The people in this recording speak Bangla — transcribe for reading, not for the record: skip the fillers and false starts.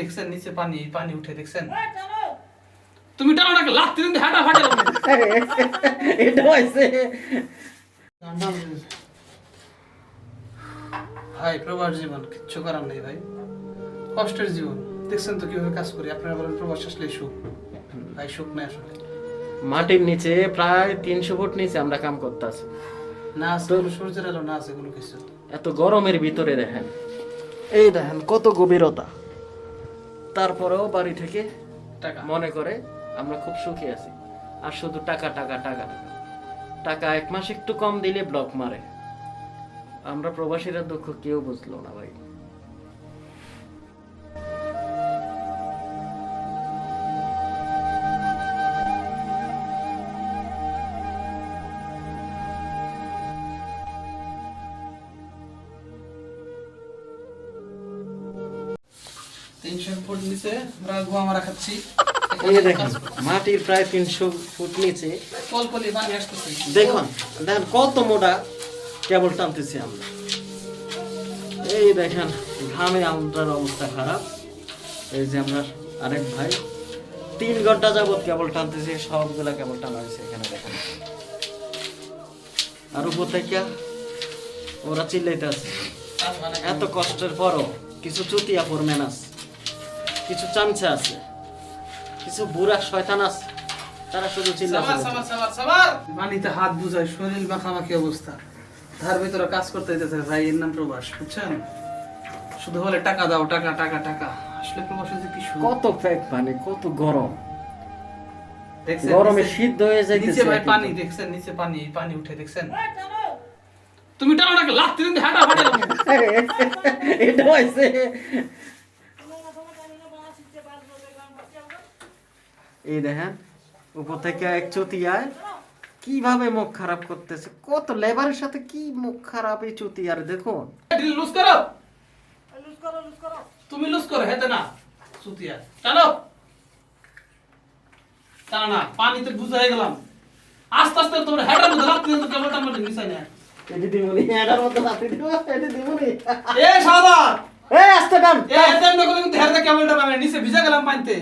দেখছেন নিচে পানি পানি উঠে দেখছেন তুমি টানো না লাত্তি দিন হাঁটা ফাটে এটা হইছে ভাই প্রবাস জীবন কিচ্ছু করার নেই ভাই কষ্টের জীবন দেখছেন তো কিভাবে কাজ করি আপনারা বলেন প্রবাস আসলে সুখ ভাই সুখ নাই আসলে মাটির নিচে প্রায় 300 ফুট নিচে আমরা কাম করতেছি না আছে কোনো সূর্যের আলো না আছে কোনো কিছু এত গরমের ভিতরে দেখেন এই দেখেন কত গভীরতা তারপরেও বাড়ি থেকে টাকা মনে করে আমরা খুব সুখী আছি আর শুধু টাকা টাকা টাকা টাকা এক মাস একটু কম দিলে ব্লক মারে আমরা প্রবাসীরা দুঃখ কেউ বুঝলো না ভাই তিনশো ফুট নিচে আমরা গোয়া মারা খাচ্ছি এই দেখেন মাটির প্রায় 300 ফুট নিচে কলকলি পানি আসতেছে দেখুন দেখেন কত মোটা কেবল টানতেছি আমরা এই দেখেন ঘামে আমাদের অবস্থা খারাপ এই যে আমরা আরেক ভাই 3 ঘন্টা যাবত কেবল টানতেছি সবগুলা কেবল টানা হয়েছে এখানে দেখেন আর উপর থেকে ওরা চিল্লাইতে আছে এত কষ্টের পরও কিছু চুতিয়া ফোরম্যান আছে কিছু চামচা আছে কিছু বুড়া শয়তান আছে তারা শুধু চিল্লাচ্ছে পানিতে হাত বুঝায় শরীর মাখামাখি অবস্থা তার ভিতরে কাজ করতে দিতেছে ভাই এর নাম প্রবাস বুঝছেন শুধু বলে টাকা দাও টাকা টাকা টাকা আসলে প্রবাসে যে কি সুখ কত ফ্যাক পানি কত গরম দেখছেন গরমে নিচে- সিদ্ধ হয়ে যাইতেছে নিচে ভাই একদম। পানি দেখছেন নিচে পানি পানি উঠে দেখছেন তুমি টানো না লাত্তি দিন হাঁটা ফাটে এটা হইছে এই দেখেন উপর থেকে এক চুতিয়ায় কিভাবে মুখ খারাপ করতেছে কত লেবারের সাথে কি মুখ খারাপ এই চুতিয়ার দেখুন ড্রিল লুজ করো তুমি লুজ করো হেতে না সুতিয়া টানো টানো না পানিতে বুঝা হয়ে গেলাম আস্তে আস্তে তোমার হেডার মধ্যে লাত্তি দিন তো কেবলটা মধ্যে মিশাই না এটি দিমুনি এটার মধ্যে লাথি দিব এটি দিমুনি এ সাদা এ আস্তে ডান এ এতে এমনি করে কিন্তু হেডার কেবলটা নামে নিচে ভিজা গেলাম পানিতে